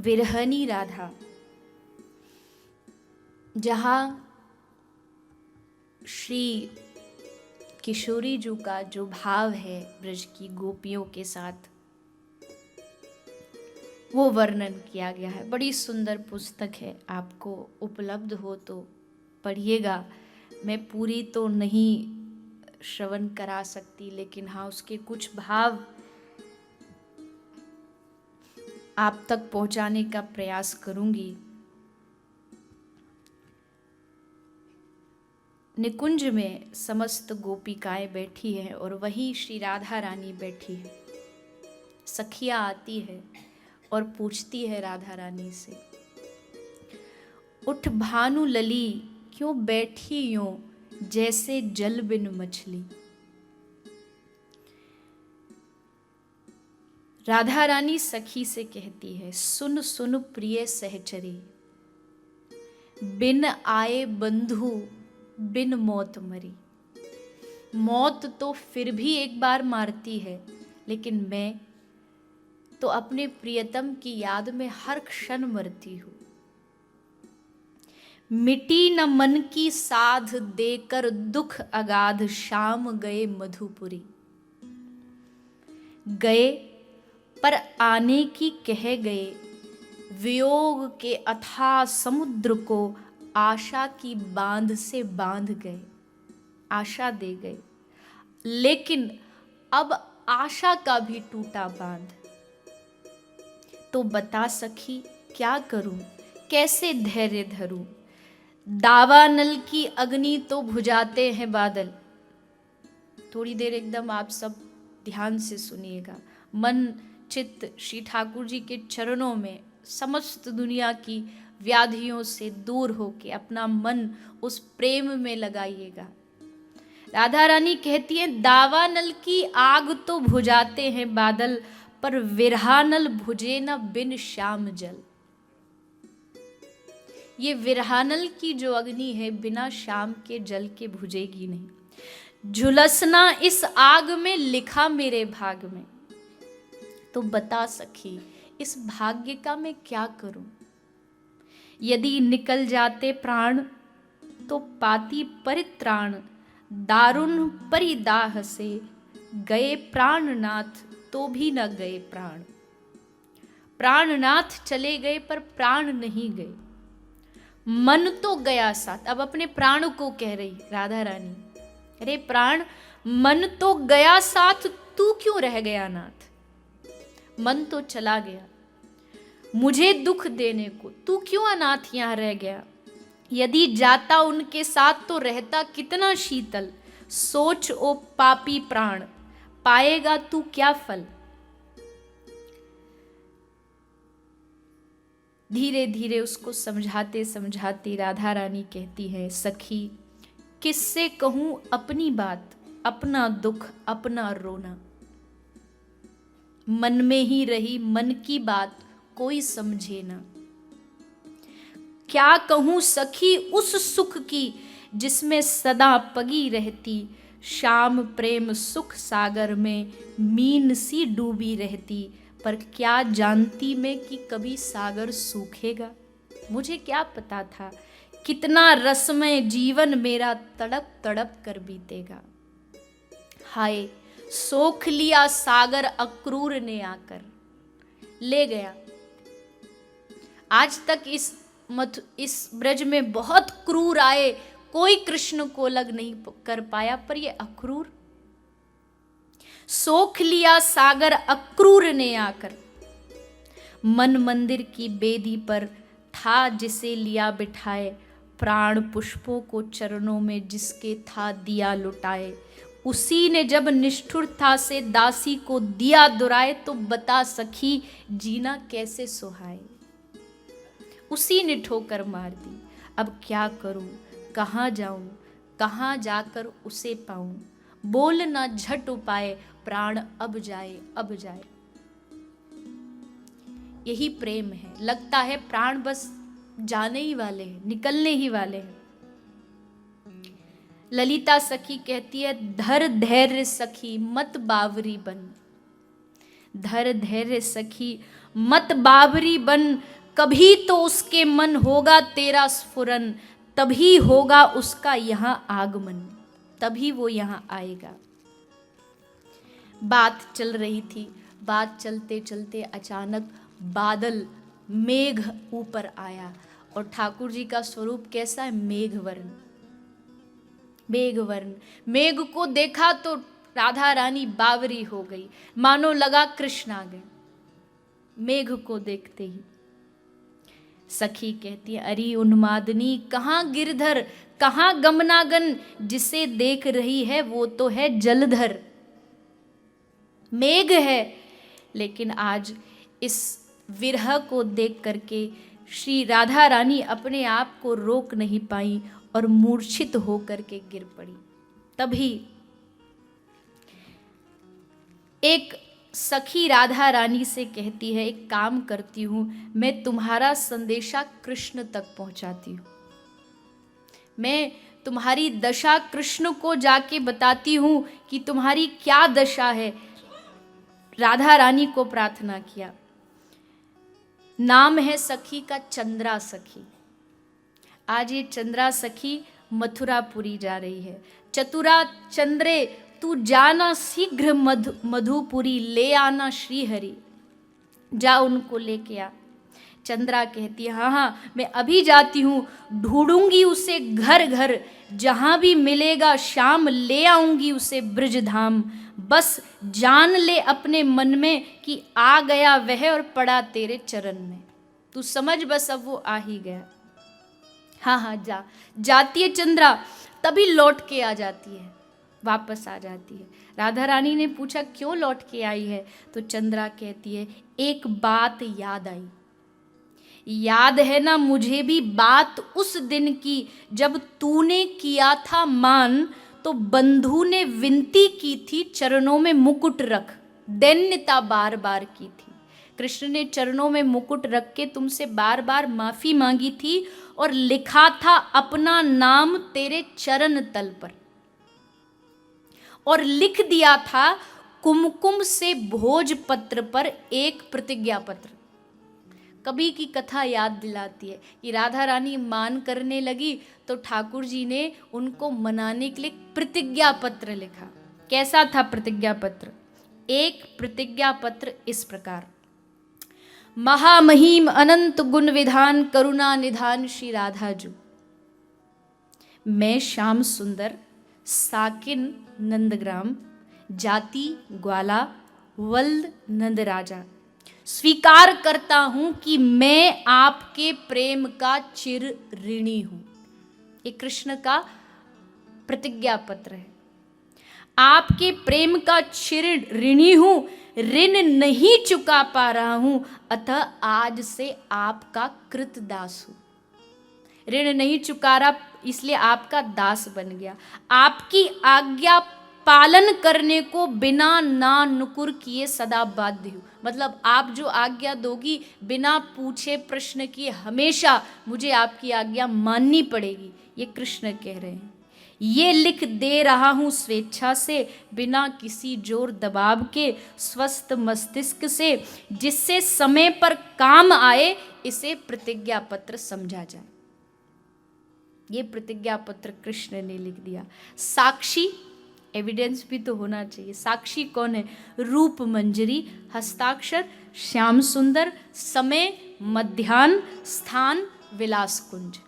विरहनी राधा, जहाँ श्री किशोरी जी का जो भाव है ब्रज की गोपियों के साथ, वो वर्णन किया गया है। बड़ी सुंदर पुस्तक है, आपको उपलब्ध हो तो पढ़िएगा। मैं पूरी तो नहीं श्रवण करा सकती, लेकिन हाँ उसके कुछ भाव आप तक पहुंचाने का प्रयास करूंगी। निकुंज में समस्त गोपिकाएं बैठी हैं और वहीं श्री राधा रानी बैठी है। सखिया आती है और पूछती है राधा रानी से, उठ भानु लली क्यों बैठी यूं जैसे जल बिन मछली। राधा रानी सखी से कहती है, सुन सुन प्रिय सहचरी, बिन आए बंधु बिन मौत मरी। मौत तो फिर भी एक बार मारती है, लेकिन मैं तो अपने प्रियतम की याद में हर क्षण मरती हूं। मिटी न मन की साध देकर दुख अगाध, शाम गए मधुपुरी। गए पर आने की कह गए, वियोग के अथाह समुद्र को आशा की बांध से बांध गए। आशा दे गए, लेकिन अब आशा का भी टूटा बांध। तो बता सखी क्या करूं, कैसे धैर्य धरूं। दावानल की अग्नि तो बुझाते हैं बादल। थोड़ी देर एकदम आप सब ध्यान से सुनिएगा। मन चित्त श्री ठाकुर जी के चरणों में समस्त दुनिया की व्याधियों से दूर होके अपना मन उस प्रेम में लगाइएगा। राधा रानी कहती है, दावानल की आग तो बुझाते हैं बादल, पर विरहानल बुझे न बिन श्याम जल। ये विरहानल की जो अग्नि है, बिना श्याम के जल के बुझेगी नहीं। झुलसना इस आग में लिखा मेरे भाग में। तो बता सखी इस भाग्य का मैं क्या करूं। यदि निकल जाते प्राण तो पाती परित्राण, दारुण परिदाह से गए प्राणनाथ तो भी न गए प्राण। प्राणनाथ चले गए पर प्राण नहीं गए। मन तो गया साथ। अब अपने प्राण को कह रही राधा रानी, अरे प्राण मन तो गया साथ, तू क्यों रह गया नाथ। मन तो चला गया मुझे दुख देने को, तू क्यों अनाथ यहां रह गया। यदि जाता उनके साथ तो रहता कितना शीतल। सोच ओ पापी प्राण, पाएगा तू क्या फल। धीरे धीरे उसको समझाते समझाते राधा रानी कहती है, सखी किससे कहूं अपनी बात, अपना दुख अपना रोना। मन में ही रही मन की बात, कोई समझे ना। क्या कहूं सखी उस सुख की, जिसमें सदा पगी रहती। शाम प्रेम सुख सागर में मीन सी डूबी रहती। पर क्या जानती मैं कि कभी सागर सूखेगा। मुझे क्या पता था कितना रसमय जीवन मेरा तड़प तड़प कर बीतेगा। हाय सोख लिया सागर अक्रूर ने आकर, ले गया। आज तक इस ब्रज में बहुत क्रूर आए, कोई कृष्ण को लग नहीं कर पाया, पर ये अक्रूर सोख लिया सागर अक्रूर ने आकर। मन मंदिर की बेदी पर था जिसे लिया बिठाए, प्राण पुष्पों को चरणों में जिसके था दिया लुटाए। उसी ने जब निष्ठुरता से दासी को दिया दुराए, तो बता सखी जीना कैसे सुहाए। उसी ने ठोकर मार दी, अब क्या करूं, कहाँ जाऊं, कहाँ जाकर उसे पाऊं। बोल ना झट उपाय, प्राण अब जाए अब जाए। यही प्रेम है। लगता है प्राण बस जाने ही वाले हैं, निकलने ही वाले हैं। ललिता सखी कहती है, धर धैर्य सखी मत बावरी बन। धर धैर्य सखी मत बावरी बन, कभी तो उसके मन होगा तेरा स्फुरन, तभी होगा उसका यहाँ आगमन, तभी वो यहाँ आएगा। बात चल रही थी, बात चलते चलते अचानक बादल, मेघ ऊपर आया। और ठाकुर जी का स्वरूप कैसा है? मेघवर्ण। मेघवर्ण, मेघ को देखा तो राधा रानी बावरी हो गई, मानो लगा कृष्ण आ गए मेघ को देखते ही। सखी कहती है, अरे उन्मादनी, कहाँ गिरधर, कहाँ गमनागन, जिसे देख रही है वो तो है जलधर। मेघ है, लेकिन आज इस विरह को देख करके श्री राधा रानी अपने आप को रोक नहीं पाई और मूर्छित होकर के गिर पड़ी। तभी एक सखी राधा रानी से कहती है, एक काम करती हूं, मैं तुम्हारा संदेशा कृष्ण तक पहुंचाती हूं, मैं तुम्हारी दशा कृष्ण को जाके बताती हूं कि तुम्हारी क्या दशा है। राधा रानी को प्रार्थना किया। नाम है सखी का चंद्रा सखी। आज ये चंद्रा सखी मथुरापुरी जा रही है। चतुरा चंद्रे तू जाना शीघ्र मधुपुरी, ले आना श्री हरि, जा उनको लेके आ। चंद्रा कहती है, हाँ हाँ मैं अभी जाती हूँ, ढूंढूंगी उसे घर घर, जहां भी मिलेगा शाम ले आऊंगी उसे ब्रजधाम। बस जान ले अपने मन में कि आ गया वह और पड़ा तेरे चरण में। तू समझ बस अब वो आ ही गया। हाँ हाँ जा। जाती है चंद्रा, तभी लौट के आ जाती है, वापस आ जाती है। राधा रानी ने पूछा क्यों लौट के आई है? तो चंद्रा कहती है, एक बात याद आई। याद है ना मुझे भी बात उस दिन की, जब तूने किया था मान, तो बंधु ने विनती की थी चरणों में मुकुट रख, दैन्यता बार बार की थी। कृष्ण ने चरणों में मुकुट रख के तुमसे बार बार माफी मांगी थी और लिखा था अपना नाम तेरे चरण तल पर, और लिख दिया था कुमकुम से भोजपत्र पर एक प्रतिज्ञा पत्र। कभी की कथा याद दिलाती है कि राधा रानी मान करने लगी तो ठाकुर जी ने उनको मनाने के लिए प्रतिज्ञा पत्र लिखा। कैसा था प्रतिज्ञा पत्र? एक प्रतिज्ञा पत्र इस प्रकार, महामहिम अनंत गुण विधान करुणा निधान श्री राधा जू, मैं श्याम सुंदर, साकिन नंदग्राम, जाति ग्वाला, वल्द नंद राजा, स्वीकार करता हूं कि मैं आपके प्रेम का चिर ऋणी हूं। ये कृष्ण का प्रतिज्ञा पत्र है। आपके प्रेम का चिर ऋणी हूं, ऋण नहीं चुका पा रहा हूं, अतः आज से आपका कृत दास हूं। ऋण नहीं चुका रहा इसलिए आपका दास बन गया। आपकी आज्ञा पालन करने को बिना ना नुकुर किए सदा बाध्य हूँ। मतलब आप जो आज्ञा दोगी बिना पूछे प्रश्न किए हमेशा मुझे आपकी आज्ञा माननी पड़ेगी, ये कृष्ण कह रहे हैं। ये लिख दे रहा हूँ स्वेच्छा से, बिना किसी जोर दबाव के, स्वस्थ मस्तिष्क से, जिससे समय पर काम आए, इसे प्रतिज्ञा पत्र समझा जाए। ये प्रतिज्ञा पत्र कृष्ण ने लिख दिया। साक्षी, एविडेंस भी तो होना चाहिए। साक्षी कौन है? रूप मंजरी, हस्ताक्षर श्याम सुंदर, समय मध्याह्न, स्थान विलास कुंज।